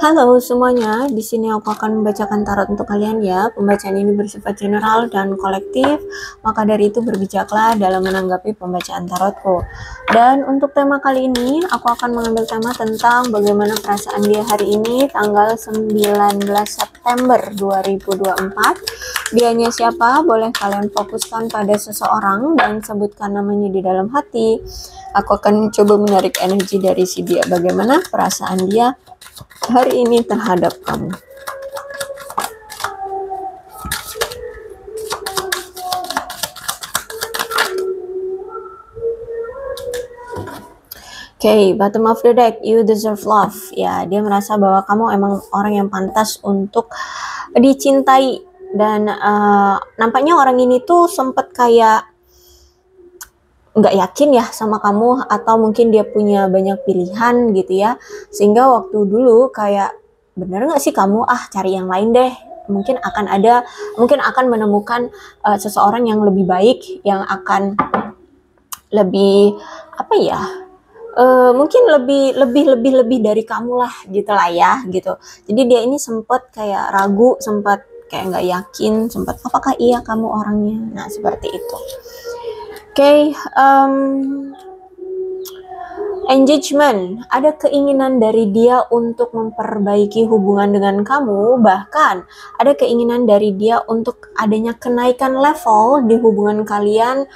Halo semuanya, di sini aku akan membacakan tarot untuk kalian ya. Pembacaan ini bersifat general dan kolektif, maka dari itu berbijaklah dalam menanggapi pembacaan tarotku. Dan untuk tema kali ini, aku akan mengambil tema tentang bagaimana perasaan dia hari ini, tanggal 19 September 2024. Dianya siapa? Boleh kalian fokuskan pada seseorang dan sebutkan namanya di dalam hati. Aku akan coba menarik energi dari si dia. Bagaimana perasaan dia hari ini terhadap kamu. Oke, bottom of the deck, you deserve love. Ya, dia merasa bahwa kamu emang orang yang pantas untuk dicintai. Dan nampaknya orang ini tuh sempet kayak nggak yakin ya sama kamu, atau mungkin dia punya banyak pilihan gitu ya, sehingga waktu dulu kayak bener nggak sih kamu, cari yang lain deh, mungkin akan menemukan seseorang yang lebih baik, yang akan lebih apa ya, mungkin lebih dari kamu lah gitu lah ya gitu. Jadi dia ini sempat kayak ragu, sempat kayak nggak yakin, sempat apakah iya kamu orangnya. Nah seperti itu. Oke, engagement, ada keinginan dari dia untuk memperbaiki hubungan dengan kamu, bahkan ada keinginan dari dia untuk adanya kenaikan level di hubungan kalian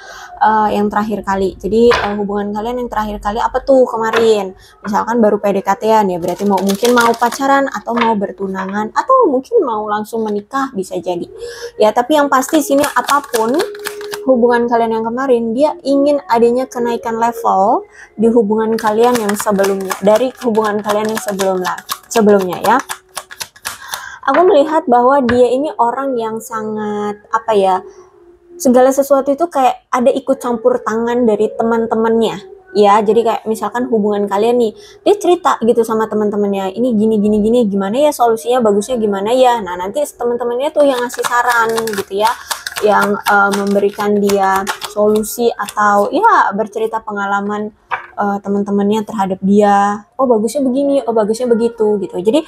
yang terakhir kali. Jadi hubungan kalian yang terakhir kali apa tuh kemarin? Misalkan baru PDKT-an ya, berarti mungkin mau pacaran atau mau bertunangan atau mungkin mau langsung menikah, bisa jadi. Ya, tapi yang pasti sini apapun hubungan kalian yang kemarin, dia ingin adanya kenaikan level di hubungan kalian yang sebelumnya, dari hubungan kalian yang sebelumnya ya. Aku melihat bahwa dia ini orang yang sangat apa ya, segala sesuatu itu kayak ada ikut campur tangan dari teman-temannya ya. Jadi kayak misalkan hubungan kalian nih, dia cerita gitu sama teman-temannya, ini gini, gimana ya solusinya, bagusnya gimana ya. Nah nanti teman-temannya tuh yang ngasih saran gitu ya, yang memberikan dia solusi atau ya bercerita pengalaman teman-temannya terhadap dia. Oh bagusnya begini, oh bagusnya begitu gitu. Jadi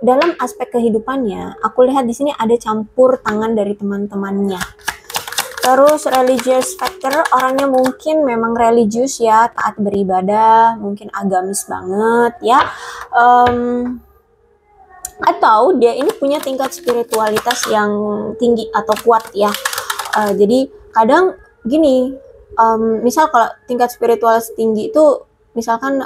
dalam aspek kehidupannya, aku lihat di sini ada campur tangan dari teman-temannya. Terus religious factor, orangnya mungkin memang religius ya, taat beribadah, mungkin agamis banget ya. Atau dia ini punya tingkat spiritualitas yang tinggi atau kuat ya. Jadi kadang gini, misal kalau tingkat spiritualitas tinggi itu misalkan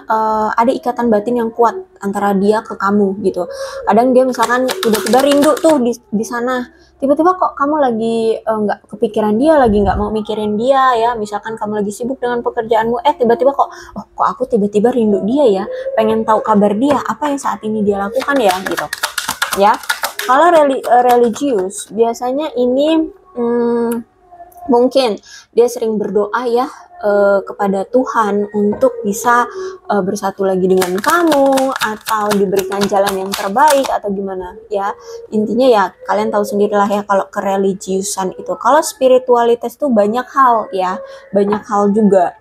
ada ikatan batin yang kuat antara dia ke kamu gitu. Kadang dia misalkan tiba-tiba rindu tuh di sana, tiba-tiba kok kamu lagi nggak kepikiran dia, lagi nggak mau mikirin dia ya, misalkan kamu lagi sibuk dengan pekerjaanmu, tiba-tiba kok aku tiba-tiba rindu dia ya, pengen tahu kabar dia, apa yang saat ini dia lakukan ya gitu ya. Kalau religius biasanya ini mungkin dia sering berdoa ya kepada Tuhan untuk bisa bersatu lagi dengan kamu, atau diberikan jalan yang terbaik atau gimana ya. Intinya ya kalian tahu sendirilah ya kalau kereligiusan itu. Kalau spiritualitas itu banyak hal ya, banyak hal juga.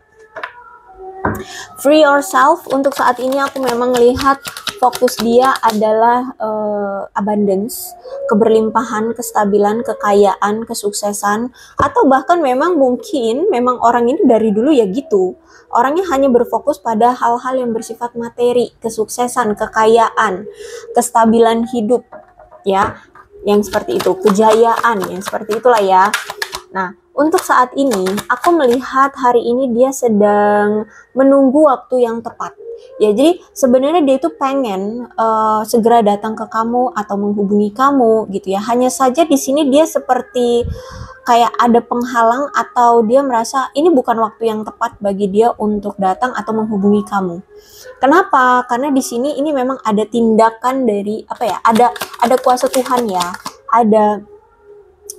Free yourself, untuk saat ini aku memang lihat fokus dia adalah abundance, keberlimpahan, kestabilan, kekayaan, kesuksesan, atau bahkan memang orang ini dari dulu ya gitu. Orangnya hanya berfokus pada hal-hal yang bersifat materi, kesuksesan, kekayaan, kestabilan hidup ya, yang seperti itu, kejayaan, yang seperti itulah ya. Nah, untuk saat ini, aku melihat hari ini dia sedang menunggu waktu yang tepat. Ya, jadi sebenarnya dia itu pengen segera datang ke kamu atau menghubungi kamu gitu ya. Hanya saja di sini dia seperti kayak ada penghalang, atau dia merasa ini bukan waktu yang tepat bagi dia untuk datang atau menghubungi kamu. Kenapa? Karena di sini ini memang ada tindakan dari apa ya? Ada kuasa Tuhan ya. Ada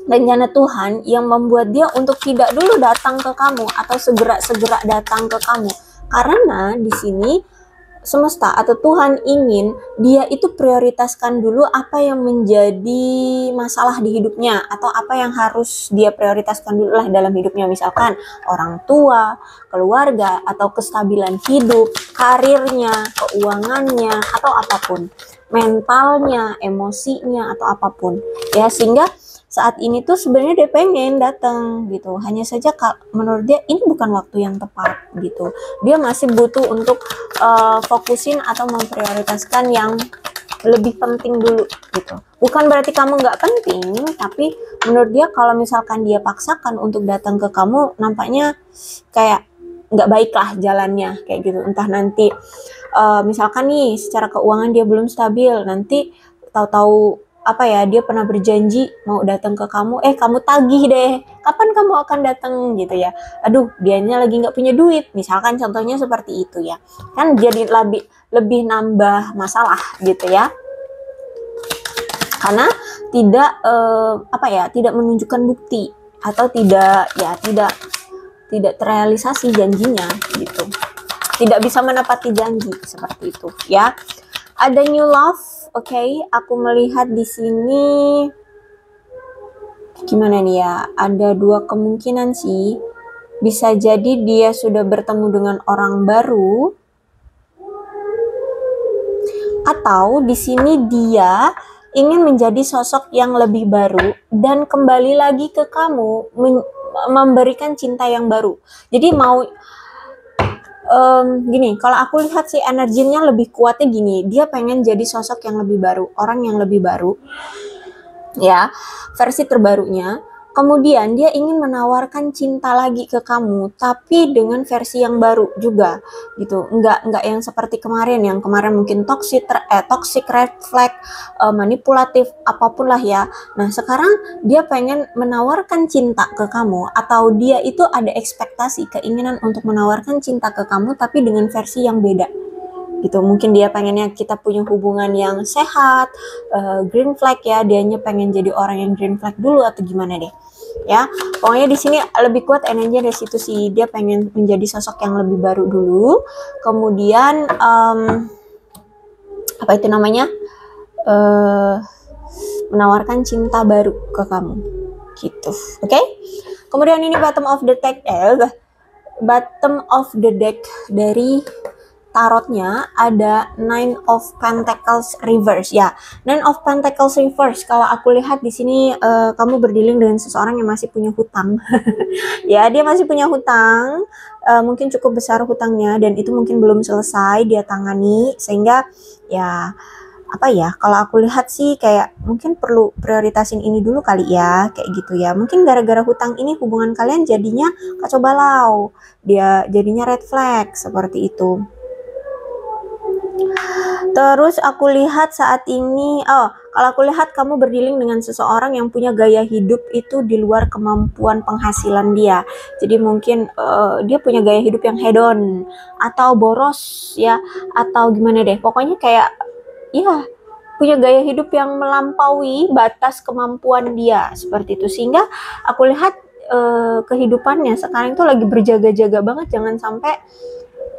rencana Tuhan yang membuat dia untuk tidak dulu datang ke kamu atau segera datang ke kamu. Karena di sini semesta atau Tuhan ingin dia itu prioritaskan dulu apa yang menjadi masalah di hidupnya atau apa yang harus dia prioritaskan dulu lah dalam hidupnya, misalkan orang tua, keluarga, atau kestabilan hidup, karirnya, keuangannya, atau apapun, mentalnya, emosinya, atau apapun ya. Sehingga saat ini tuh sebenarnya dia pengen datang gitu, hanya saja menurut dia ini bukan waktu yang tepat gitu. Dia masih butuh untuk fokusin atau memprioritaskan yang lebih penting dulu gitu. Bukan berarti kamu nggak penting, tapi menurut dia kalau misalkan dia paksakan untuk datang ke kamu, nampaknya kayak nggak baik lah jalannya kayak gitu. Entah nanti misalkan nih secara keuangan dia belum stabil, nanti tahu-tahu apa ya, dia pernah berjanji mau datang ke kamu, kamu tagih deh, kapan kamu akan datang gitu ya. Aduh, dianya lagi nggak punya duit, misalkan contohnya seperti itu ya, kan jadi lebih nambah masalah gitu ya, karena tidak tidak menunjukkan bukti atau tidak terrealisasi janjinya gitu, tidak bisa menepati janji seperti itu ya. Ada new love. Oke, aku melihat di sini gimana nih ya? Ada dua kemungkinan sih. Bisa jadi dia sudah bertemu dengan orang baru, atau di sini dia ingin menjadi sosok yang lebih baru dan kembali lagi ke kamu, memberikan cinta yang baru. Jadi mau gini, kalau aku lihat sih energinya lebih kuatnya gini, dia pengen jadi sosok yang lebih baru, orang yang lebih baru ya, versi terbarunya. Kemudian dia ingin menawarkan cinta lagi ke kamu, tapi dengan versi yang baru juga gitu. Enggak yang seperti kemarin, yang kemarin mungkin toxic red flag, manipulatif, apapun lah ya. Nah sekarang dia pengen menawarkan cinta ke kamu, atau dia itu ada ekspektasi, keinginan untuk menawarkan cinta ke kamu, tapi dengan versi yang beda gitu. Mungkin dia pengennya kita punya hubungan yang sehat, green flag ya, dianya pengen jadi orang yang green flag dulu atau gimana deh ya. Pokoknya di sini lebih kuat energi dari situ sih, dia pengen menjadi sosok yang lebih baru dulu, kemudian apa itu namanya, menawarkan cinta baru ke kamu gitu. Oke? Kemudian ini bottom of the deck dari tarotnya ada Nine of Pentacles reverse ya. Nine of Pentacles reverse, kalau aku lihat di sini kamu berdealing dengan seseorang yang masih punya hutang. Ya, dia masih punya hutang, mungkin cukup besar hutangnya, dan itu mungkin belum selesai dia tangani, sehingga ya apa ya, kalau aku lihat sih kayak mungkin perlu prioritasin ini dulu kali ya, kayak gitu ya. Mungkin gara-gara hutang ini hubungan kalian jadinya kacau balau, dia jadinya red flag seperti itu. Terus aku lihat saat ini, kalau aku lihat kamu berdealing dengan seseorang yang punya gaya hidup itu di luar kemampuan penghasilan dia. Jadi mungkin dia punya gaya hidup yang hedon atau boros ya, atau gimana deh. Pokoknya kayak ya punya gaya hidup yang melampaui batas kemampuan dia seperti itu. Sehingga aku lihat kehidupannya sekarang itu lagi berjaga-jaga banget, jangan sampai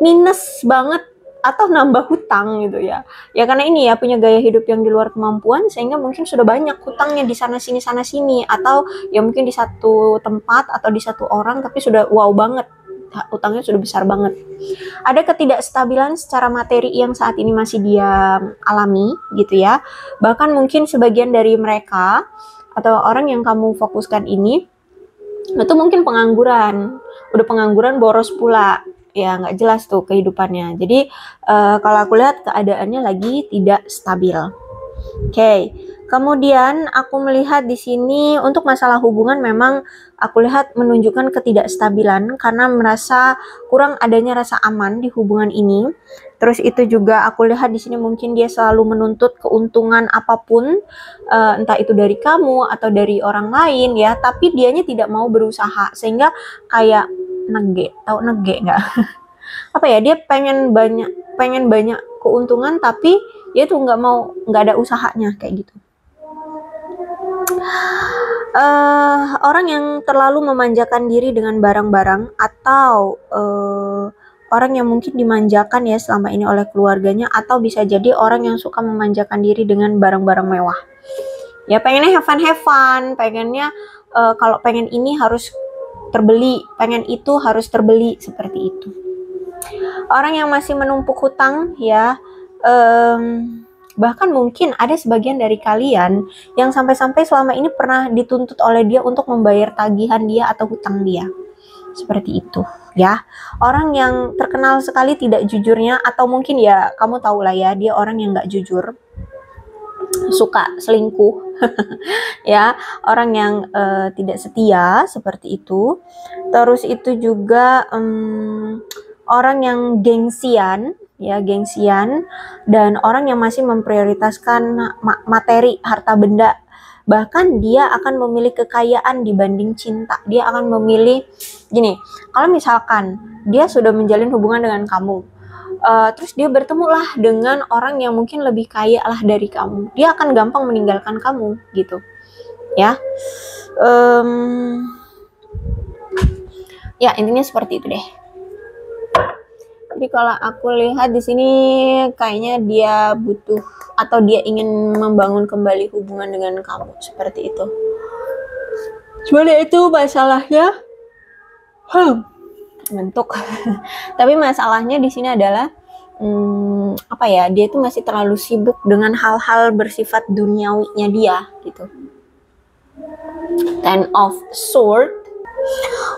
minus banget atau nambah hutang gitu ya. Ya karena ini ya, punya gaya hidup yang di luar kemampuan, sehingga mungkin sudah banyak hutangnya di sana sini, atau ya mungkin di satu tempat atau di satu orang, tapi sudah wow banget, hutangnya sudah besar banget. Ada ketidakstabilan secara materi yang saat ini masih dia alami gitu ya. Bahkan mungkin sebagian dari mereka atau orang yang kamu fokuskan ini itu mungkin pengangguran, udah pengangguran boros pula ya, nggak jelas tuh kehidupannya. Jadi kalau aku lihat keadaannya lagi tidak stabil. Oke. Kemudian aku melihat di sini untuk masalah hubungan memang aku lihat menunjukkan ketidakstabilan karena merasa kurang adanya rasa aman di hubungan ini. Terus itu juga aku lihat di sini mungkin dia selalu menuntut keuntungan apapun, entah itu dari kamu atau dari orang lain ya, tapi dianya tidak mau berusaha, sehingga kayak tahu nege nggak? Apa ya, dia pengen banyak keuntungan, tapi dia tuh nggak ada usahanya kayak gitu. Orang yang terlalu memanjakan diri dengan barang-barang, atau orang yang mungkin dimanjakan ya selama ini oleh keluarganya, atau bisa jadi orang yang suka memanjakan diri dengan barang-barang mewah. Ya pengennya have fun, pengennya kalau pengen ini harus terbeli, pengen itu harus terbeli, seperti itu. Orang yang masih menumpuk hutang ya, bahkan mungkin ada sebagian dari kalian yang sampai-sampai selama ini pernah dituntut oleh dia untuk membayar tagihan dia atau hutang dia. Seperti itu ya. Orang yang terkenal sekali tidak jujurnya, atau mungkin ya kamu tahu lah ya, dia orang yang gak jujur, suka selingkuh ya, orang yang tidak setia, seperti itu. Terus itu juga orang yang gengsian ya, gengsian, dan orang yang masih memprioritaskan materi, harta benda. Bahkan dia akan memilih kekayaan dibanding cinta. Dia akan memilih gini, kalau misalkan dia sudah menjalin hubungan dengan kamu, terus dia bertemulah dengan orang yang mungkin lebih kaya lah dari kamu, dia akan gampang meninggalkan kamu gitu ya. Ya intinya seperti itu deh. Jadi kalau aku lihat di sini kayaknya dia butuh, atau dia ingin membangun kembali hubungan dengan kamu, seperti itu. Cuman itu masalahnya bentuk. Tapi masalahnya di sini adalah apa ya, dia itu masih terlalu sibuk dengan hal-hal bersifat duniawinya dia gitu. Ten of Swords.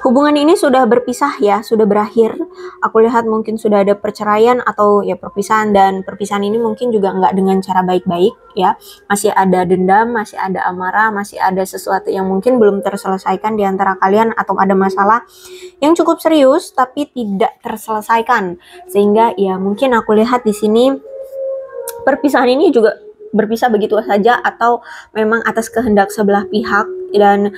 Hubungan ini sudah berpisah ya, sudah berakhir. Aku lihat mungkin sudah ada perceraian atau ya perpisahan, dan perpisahan ini mungkin juga nggak dengan cara baik-baik ya. Masih ada dendam, masih ada amarah, masih ada sesuatu yang mungkin belum terselesaikan di antara kalian, atau ada masalah yang cukup serius tapi tidak terselesaikan. Sehingga ya mungkin aku lihat di sini perpisahan ini juga berpisah begitu saja, atau memang atas kehendak sebelah pihak, dan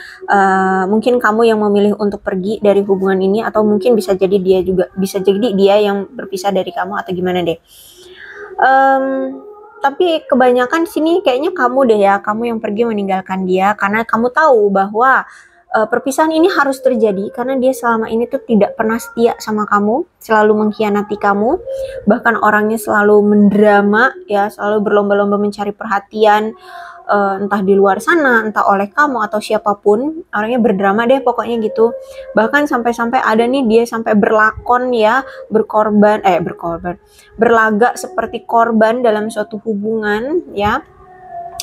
mungkin kamu yang memilih untuk pergi dari hubungan ini, atau mungkin bisa jadi dia juga, bisa jadi dia yang berpisah dari kamu, atau gimana deh. Tapi kebanyakan sini kayaknya kamu deh ya, kamu yang pergi meninggalkan dia karena kamu tahu bahwa perpisahan ini harus terjadi karena dia selama ini tuh tidak pernah setia sama kamu, selalu mengkhianati kamu, bahkan orangnya selalu mendrama ya, selalu berlomba-lomba mencari perhatian, entah di luar sana, entah oleh kamu atau siapapun, orangnya berdrama deh pokoknya gitu. Bahkan sampai-sampai ada nih dia sampai berlakon ya, berlagak seperti korban dalam suatu hubungan ya.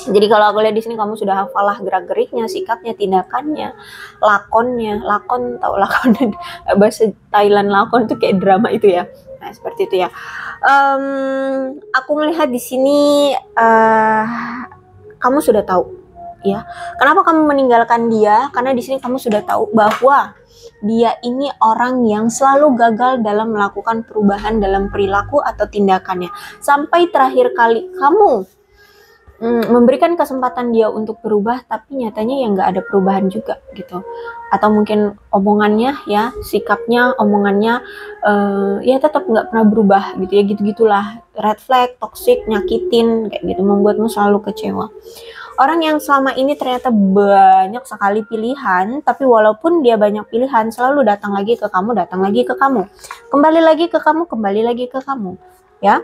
Jadi kalau aku lihat di sini kamu sudah hafal lah gerak-geriknya, sikapnya, tindakannya, lakonnya, lakon, tahu lakon bahasa Thailand, lakon itu kayak drama itu ya. Nah seperti itu ya. Aku melihat di sini kamu sudah tahu ya. Kenapa kamu meninggalkan dia? Karena di sini kamu sudah tahu bahwa dia ini orang yang selalu gagal dalam melakukan perubahan dalam perilaku atau tindakannya. Sampai terakhir kali kamu memberikan kesempatan dia untuk berubah, tapi nyatanya ya nggak ada perubahan juga gitu. Atau mungkin omongannya ya, sikapnya, omongannya ya tetap nggak pernah berubah gitu ya, gitu-gitulah. Red flag, toxic, nyakitin kayak gitu, membuatmu selalu kecewa. Orang yang selama ini ternyata banyak sekali pilihan, tapi walaupun dia banyak pilihan, selalu datang lagi ke kamu, datang lagi ke kamu, kembali lagi ke kamu, kembali lagi ke kamu ya.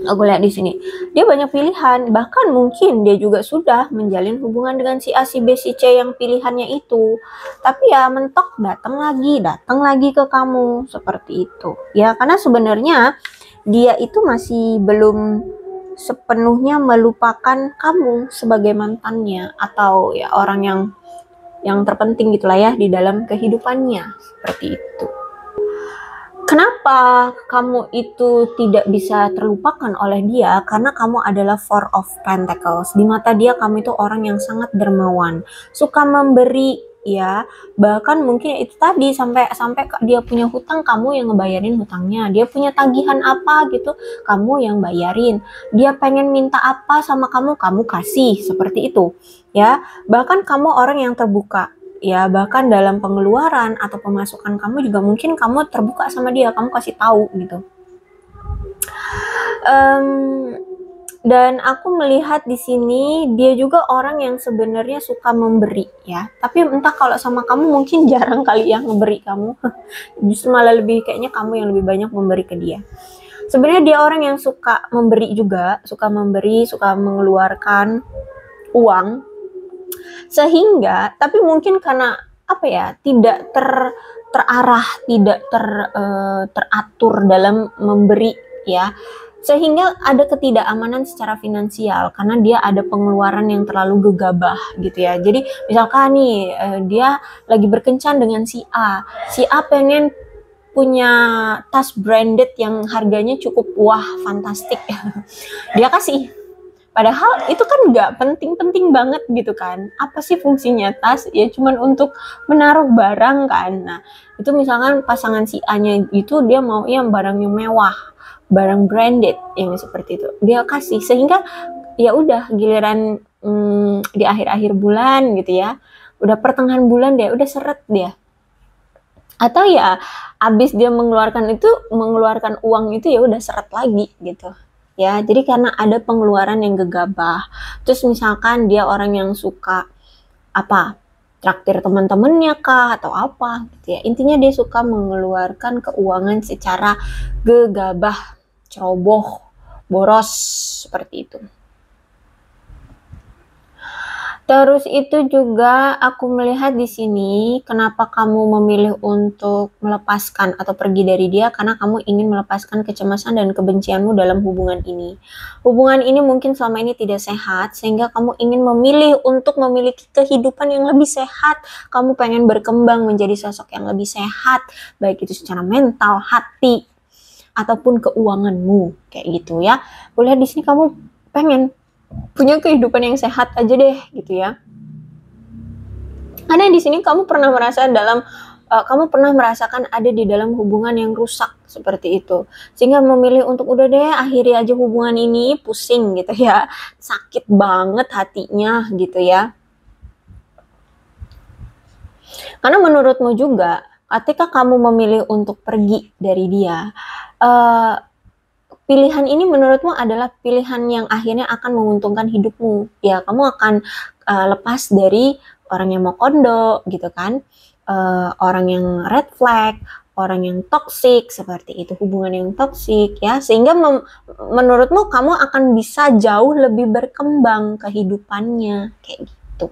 Aku lihat di sini dia banyak pilihan, bahkan mungkin dia juga sudah menjalin hubungan dengan si A, si B, si C yang pilihannya itu, tapi ya mentok datang lagi ke kamu, seperti itu ya. Karena sebenarnya dia itu masih belum sepenuhnya melupakan kamu sebagai mantannya, atau ya orang yang terpenting gitulah ya di dalam kehidupannya, seperti itu. Kenapa kamu itu tidak bisa terlupakan oleh dia? Karena kamu adalah Four of Pentacles. Di mata dia kamu itu orang yang sangat dermawan, suka memberi ya. Bahkan mungkin itu tadi sampai dia punya hutang, kamu yang ngebayarin hutangnya. Dia punya tagihan apa gitu, kamu yang bayarin. Dia pengen minta apa sama kamu, kamu kasih, seperti itu ya. Bahkan kamu orang yang terbuka ya, bahkan dalam pengeluaran atau pemasukan kamu juga mungkin kamu terbuka sama dia, kamu kasih tahu gitu. Dan aku melihat di sini dia juga orang yang sebenarnya suka memberi ya. Tapi entah kalau sama kamu mungkin jarang kali ya ngeberi kamu. Justru malah lebih kayaknya kamu yang lebih banyak memberi ke dia. Sebenarnya dia orang yang suka memberi juga, suka memberi, suka mengeluarkan uang. Sehingga tapi mungkin karena apa ya, tidak terarah, tidak teratur dalam memberi ya, sehingga ada ketidakamanan secara finansial karena dia ada pengeluaran yang terlalu gegabah gitu ya. Jadi misalkan nih dia lagi berkencan dengan si A pengen punya tas branded yang harganya cukup wah fantastik dia kasih. Padahal itu kan nggak penting-penting banget gitu kan. Apa sih fungsinya tas? Ya cuman untuk menaruh barang kan. Nah, itu misalkan pasangan si A-nya itu dia mau yang barangnya mewah, barang branded yang seperti itu. Dia kasih sehingga ya udah giliran di akhir-akhir bulan gitu ya. Udah pertengahan bulan dia udah seret dia. Atau ya abis dia mengeluarkan uang itu ya udah seret lagi gitu. Ya, jadi karena ada pengeluaran yang gegabah. Terus misalkan dia orang yang suka apa? Traktir teman-temannya kah atau apa gitu ya. Intinya dia suka mengeluarkan keuangan secara gegabah, ceroboh, boros seperti itu. Terus itu juga aku melihat di sini kenapa kamu memilih untuk melepaskan atau pergi dari dia karena kamu ingin melepaskan kecemasan dan kebencianmu dalam hubungan ini. Hubungan ini mungkin selama ini tidak sehat sehingga kamu ingin memilih untuk memiliki kehidupan yang lebih sehat. Kamu pengen berkembang menjadi sosok yang lebih sehat, baik itu secara mental, hati, ataupun keuanganmu kayak gitu ya. Boleh di sini kamu pengen punya kehidupan yang sehat aja deh gitu ya. Karena di sini kamu pernah merasakan ada di dalam hubungan yang rusak seperti itu. Sehingga memilih untuk udah deh akhiri aja hubungan ini, pusing gitu ya. Sakit banget hatinya gitu ya. Karena menurutmu juga ketika kamu memilih untuk pergi dari dia, pilihan ini menurutmu adalah pilihan yang akhirnya akan menguntungkan hidupmu. Ya, kamu akan lepas dari orang yang mau kondo gitu kan, orang yang red flag, orang yang toksik seperti itu, hubungan yang toksik ya, sehingga menurutmu kamu akan bisa jauh lebih berkembang kehidupannya kayak gitu.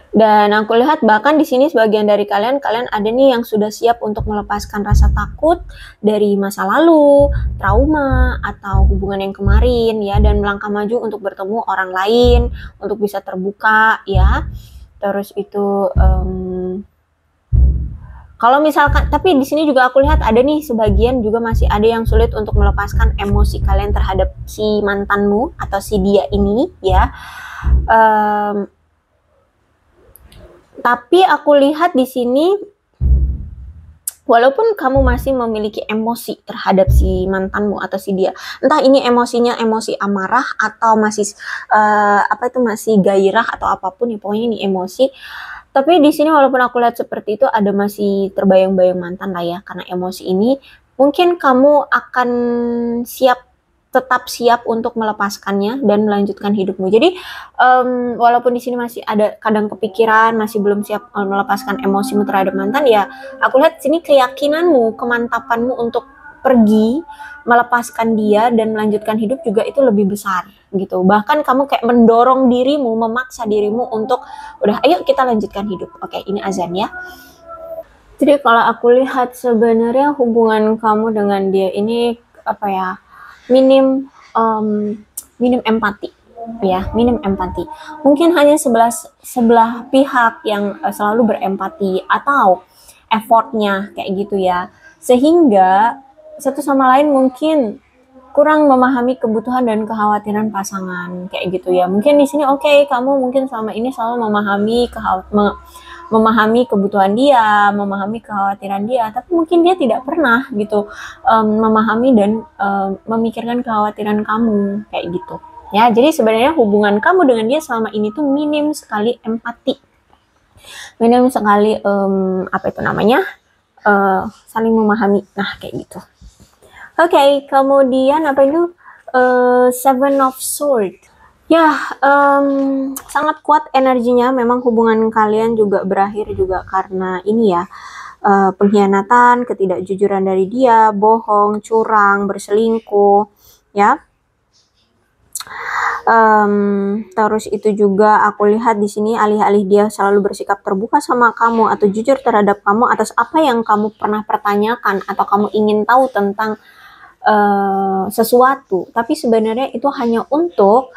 Dan aku lihat bahkan di sini sebagian dari kalian ada nih yang sudah siap untuk melepaskan rasa takut dari masa lalu, trauma, atau hubungan yang kemarin ya, dan melangkah maju untuk bertemu orang lain, untuk bisa terbuka ya. Terus itu kalau misalkan, tapi di sini juga aku lihat ada nih sebagian juga masih ada yang sulit untuk melepaskan emosi kalian terhadap si mantanmu atau si dia ini ya. Tapi aku lihat di sini walaupun kamu masih memiliki emosi terhadap si mantanmu atau si dia, entah ini emosinya emosi amarah atau masih masih gairah atau apapun ya, pokoknya ini emosi. Tapi di sini walaupun aku lihat seperti itu ada masih terbayang-bayang mantan lah ya, karena emosi ini mungkin kamu akan tetap siap untuk melepaskannya dan melanjutkan hidupmu. Jadi walaupun di sini masih ada kadang kepikiran, masih belum siap melepaskan emosimu terhadap mantan ya, aku lihat sini keyakinanmu, kemantapanmu untuk pergi, melepaskan dia dan melanjutkan hidup juga itu lebih besar gitu. Bahkan kamu kayak mendorong dirimu, memaksa dirimu untuk udah ayo kita lanjutkan hidup. Oke, ini azan ya. Jadi kalau aku lihat sebenarnya hubungan kamu dengan dia ini apa ya? minim empati ya, minim empati. Mungkin hanya sebelah pihak yang selalu berempati atau effortnya kayak gitu ya, sehingga satu sama lain mungkin kurang memahami kebutuhan dan kekhawatiran pasangan kayak gitu ya. Mungkin di sini oke, kamu mungkin selama ini selalu memahami kebutuhan dia, memahami kekhawatiran dia, tapi mungkin dia tidak pernah gitu memahami dan memikirkan kekhawatiran kamu kayak gitu ya. Jadi sebenarnya hubungan kamu dengan dia selama ini tuh minim sekali empati, minim sekali saling memahami. Nah kayak gitu. Oke, kemudian apa itu? Seven of Swords. Ya, sangat kuat energinya. Memang hubungan kalian juga berakhir juga karena ini ya, pengkhianatan, ketidakjujuran dari dia, bohong, curang, berselingkuh, ya. Terus itu juga aku lihat di sini alih-alih dia selalu bersikap terbuka sama kamu atau jujur terhadap kamu atas apa yang kamu pernah pertanyakan atau kamu ingin tahu tentang sesuatu, tapi sebenarnya itu hanya untuk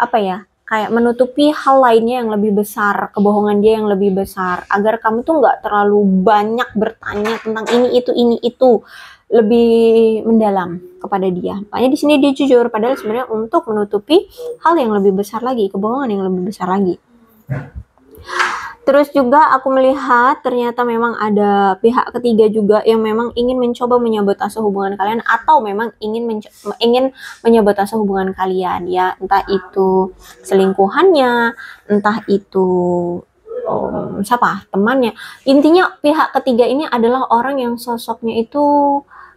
apa ya, kayak menutupi hal lainnya yang lebih besar, kebohongan dia yang lebih besar, agar kamu tuh nggak terlalu banyak bertanya tentang ini itu lebih mendalam kepada dia. Makanya di sini dia jujur, padahal sebenarnya untuk menutupi hal yang lebih besar lagi, kebohongan yang lebih besar lagi. Terus juga aku melihat ternyata memang ada pihak ketiga juga yang memang ingin mencoba menyabotase hubungan kalian atau memang ingin menyabotase hubungan kalian ya, entah itu selingkuhannya, entah itu siapa temannya. Intinya pihak ketiga ini adalah orang yang sosoknya itu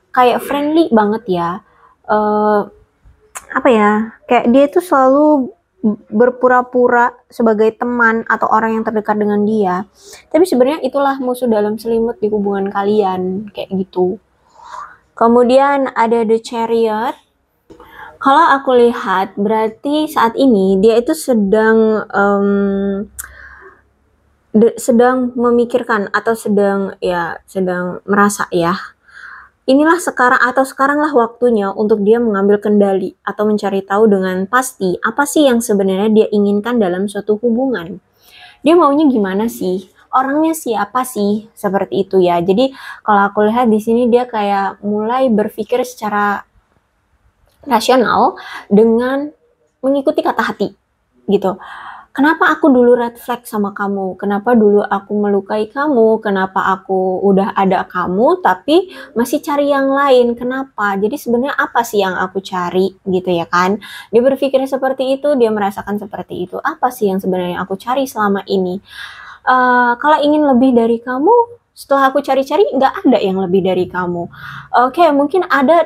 kayak friendly banget ya. Apa ya, kayak dia itu selalu berpura-pura sebagai teman atau orang yang terdekat dengan dia, tapi sebenarnya itulah musuh dalam selimut di hubungan kalian, kayak gitu. Kemudian ada The Chariot. Kalau aku lihat berarti saat ini dia itu sedang memikirkan atau sedang merasa ya, inilah sekaranglah waktunya untuk dia mengambil kendali atau mencari tahu dengan pasti apa sih yang sebenarnya dia inginkan dalam suatu hubungan. Dia maunya gimana sih? Orangnya siapa sih? Seperti itu ya. Jadi kalau aku lihat di sini dia kayak mulai berpikir secara rasional dengan mengikuti kata hati gitu. Kenapa aku dulu red flag sama kamu? Kenapa dulu aku melukai kamu? Kenapa aku udah ada kamu tapi masih cari yang lain? Kenapa? Jadi sebenarnya apa sih yang aku cari gitu ya kan? Dia berpikir seperti itu, dia merasakan seperti itu. Apa sih yang sebenarnya aku cari selama ini? Kalau ingin lebih dari kamu, setelah aku cari-cari nggak ada yang lebih dari kamu. Oke, mungkin ada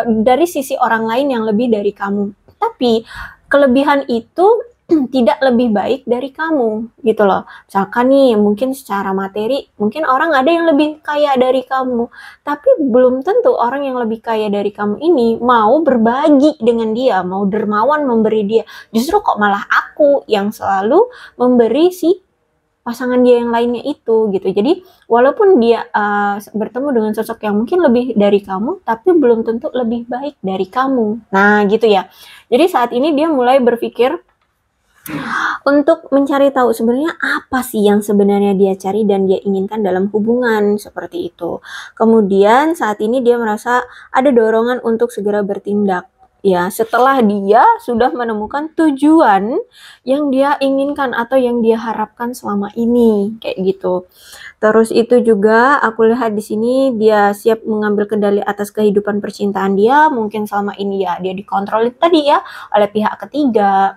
dari sisi orang lain yang lebih dari kamu. Tapi kelebihan itu tidak lebih baik dari kamu gitu loh. Misalkan nih mungkin secara materi mungkin orang ada yang lebih kaya dari kamu, tapi belum tentu orang yang lebih kaya dari kamu ini mau berbagi dengan dia, mau dermawan memberi dia. Justru kok malah aku yang selalu memberi si pasangan dia yang lainnya itu gitu. Jadi walaupun dia bertemu dengan sosok yang mungkin lebih dari kamu, tapi belum tentu lebih baik dari kamu. Nah gitu ya. Jadi saat ini dia mulai berpikir untuk mencari tahu sebenarnya apa sih yang sebenarnya dia cari dan dia inginkan dalam hubungan seperti itu. Kemudian saat ini dia merasa ada dorongan untuk segera bertindak. Ya, setelah dia sudah menemukan tujuan yang dia inginkan atau yang dia harapkan selama ini, kayak gitu. Terus itu juga aku lihat di sini dia siap mengambil kendali atas kehidupan percintaan dia. Mungkin selama ini ya dia dikontrol tadi ya oleh pihak ketiga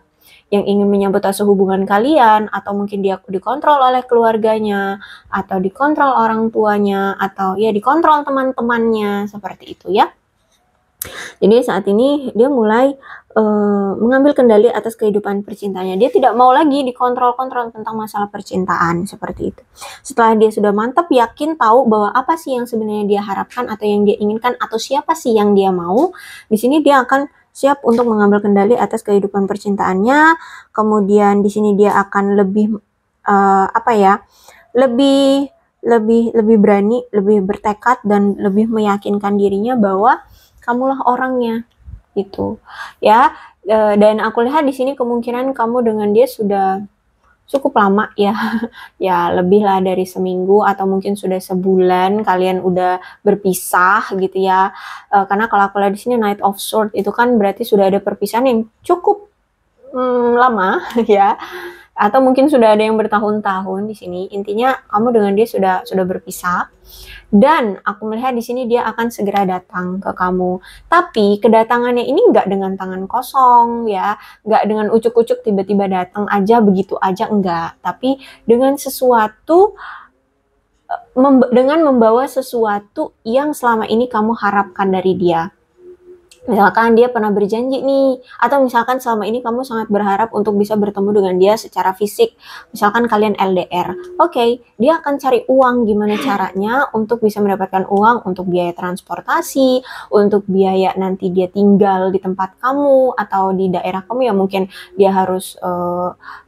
yang ingin menyabotase hubungan kalian, atau mungkin dia dikontrol oleh keluarganya, atau dikontrol orang tuanya, atau ya dikontrol teman-temannya, seperti itu ya. Jadi saat ini dia mulai mengambil kendali atas kehidupan percintaannya. Dia tidak mau lagi dikontrol-kontrol tentang masalah percintaan seperti itu. Setelah dia sudah mantap yakin tahu bahwa apa sih yang sebenarnya dia harapkan atau yang dia inginkan atau siapa sih yang dia mau, di sini dia akan siap untuk mengambil kendali atas kehidupan percintaannya. Kemudian di sini dia akan lebih lebih berani, lebih bertekad dan lebih meyakinkan dirinya bahwa kamulah orangnya gitu ya. Dan aku lihat di sini kemungkinan kamu dengan dia sudah cukup lama ya ya lebih lah dari seminggu atau mungkin sudah sebulan kalian udah berpisah gitu ya. Karena kalau aku lihat di sini Knight of Swords itu kan berarti sudah ada perpisahan yang cukup lama ya, atau mungkin sudah ada yang bertahun-tahun di sini. Intinya kamu dengan dia sudah berpisah. Dan aku melihat di sini dia akan segera datang ke kamu. Tapi kedatangannya ini nggak dengan tangan kosong ya, nggak dengan ucuk-ucuk tiba-tiba datang aja begitu aja, enggak. Tapi dengan sesuatu dengan membawa sesuatu yang selama ini kamu harapkan dari dia. Misalkan dia pernah berjanji nih, atau misalkan selama ini kamu sangat berharap untuk bisa bertemu dengan dia secara fisik. Misalkan kalian LDR. Oke, dia akan cari uang gimana caranya untuk bisa mendapatkan uang untuk biaya transportasi, untuk biaya nanti dia tinggal di tempat kamu atau di daerah kamu, ya mungkin dia harus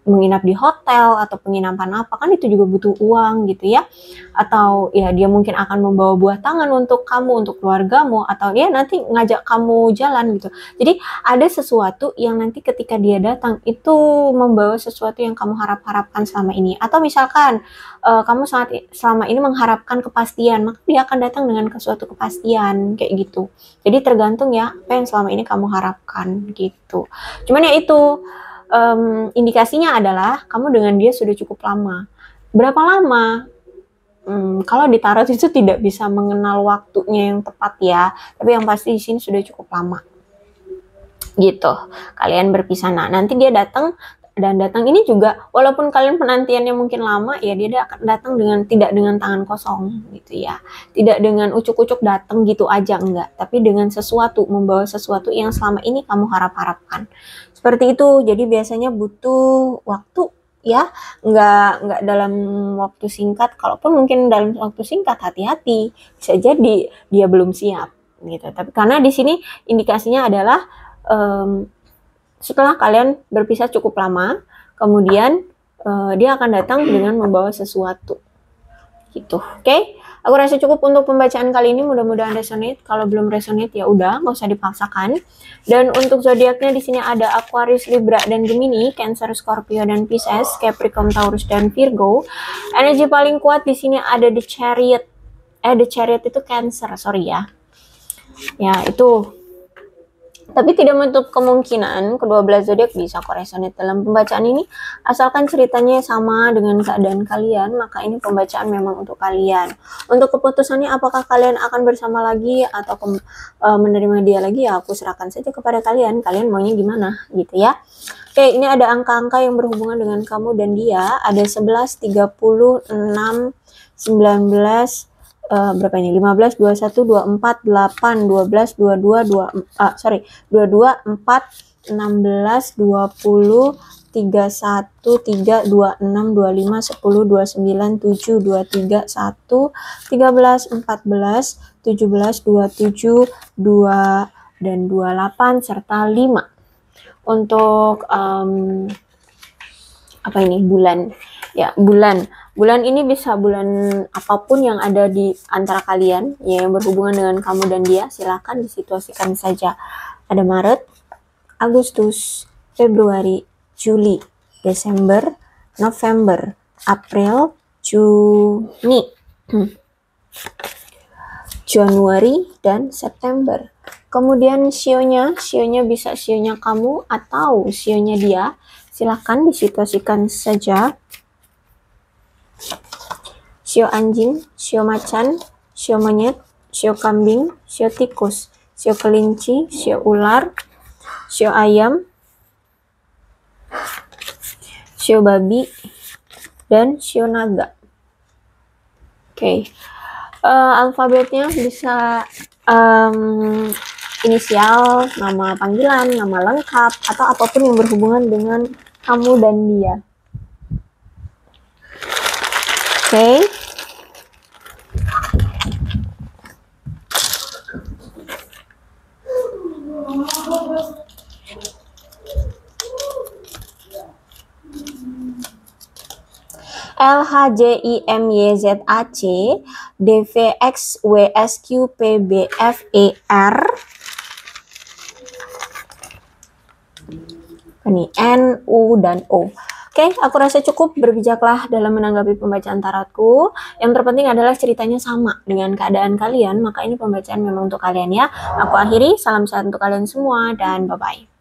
menginap di hotel atau penginapan apa, kan itu juga butuh uang gitu ya. Atau ya dia mungkin akan membawa buah tangan untuk kamu, untuk keluargamu, atau ya nanti ngajak kamu jalan gitu. Jadi ada sesuatu yang nanti ketika dia datang itu membawa sesuatu yang kamu harapkan selama ini. Atau misalkan kamu selama ini mengharapkan kepastian, maka dia akan datang dengan suatu kepastian kayak gitu. Jadi tergantung ya apa yang selama ini kamu harapkan gitu. Cuman ya itu indikasinya adalah kamu dengan dia sudah cukup lama. Berapa lama? Kalau di tarot itu tidak bisa mengenal waktunya yang tepat ya, tapi yang pasti di sini sudah cukup lama. Gitu. Kalian berpisah. Nah, nanti dia datang, dan datang ini juga walaupun kalian penantiannya mungkin lama ya, dia akan datang tidak dengan tangan kosong gitu ya. Tidak dengan ucuk-ucuk datang gitu aja, enggak, tapi dengan sesuatu, membawa sesuatu yang selama ini kamu harapkan. Seperti itu. Jadi biasanya butuh waktu ya, nggak dalam waktu singkat. Kalaupun mungkin dalam waktu singkat, hati-hati, bisa jadi dia belum siap gitu. Tapi karena di sini indikasinya adalah setelah kalian berpisah cukup lama, kemudian dia akan datang dengan membawa sesuatu gitu. Oke? Aku rasa cukup untuk pembacaan kali ini, mudah-mudahan resonate. Kalau belum resonate ya udah, nggak usah dipaksakan. Dan untuk zodiaknya di sini ada Aquarius, Libra, dan Gemini, Cancer, Scorpio, dan Pisces, Capricorn, Taurus, dan Virgo. Energi paling kuat di sini ada The Chariot. The Chariot itu Cancer, sorry ya. Ya, itu. Tapi tidak menutup kemungkinan kedua belah zodiak bisa kok resonate dalam pembacaan ini, asalkan ceritanya sama dengan keadaan kalian, maka ini pembacaan memang untuk kalian. Untuk keputusannya apakah kalian akan bersama lagi atau menerima dia lagi, ya aku serahkan saja kepada kalian. Kalian maunya gimana gitu ya. Oke, ini ada angka-angka yang berhubungan dengan kamu dan dia. Ada 11, 30, 6, 19, berapa ini? 15, 21, 24, 8, 12, 22, 22, 4, 16, 20, 31, 3, 26, 25, 10, 29, 7, 23, 1, 13, 14, 17, 27, 2, dan 28, serta 5. Untuk apa ini? Bulan. Ya, bulan ini bisa bulan apapun yang ada di antara kalian ya, yang berhubungan dengan kamu dan dia, silahkan disituasikan saja. Ada Maret, Agustus, Februari, Juli, Desember, November, April, Juni, Januari, dan September. Kemudian sionya bisa sionya kamu atau sionya dia, silahkan disituasikan saja. Sio anjing, sio macan, sio monyet, sio kambing, sio tikus, sio kelinci, sio ular, sio ayam, sio babi, dan sio naga. Oke. Alfabetnya bisa inisial, nama panggilan, nama lengkap, atau apapun yang berhubungan dengan kamu dan dia. Oke. LHJIMYZAC DVXWSQPBFER ini N, U, dan O. Oke, aku rasa cukup. Berbijaklah dalam menanggapi pembacaan tarotku. Yang terpenting adalah ceritanya sama dengan keadaan kalian, maka ini pembacaan memang untuk kalian ya. Aku akhiri, salam sehat untuk kalian semua, dan bye-bye.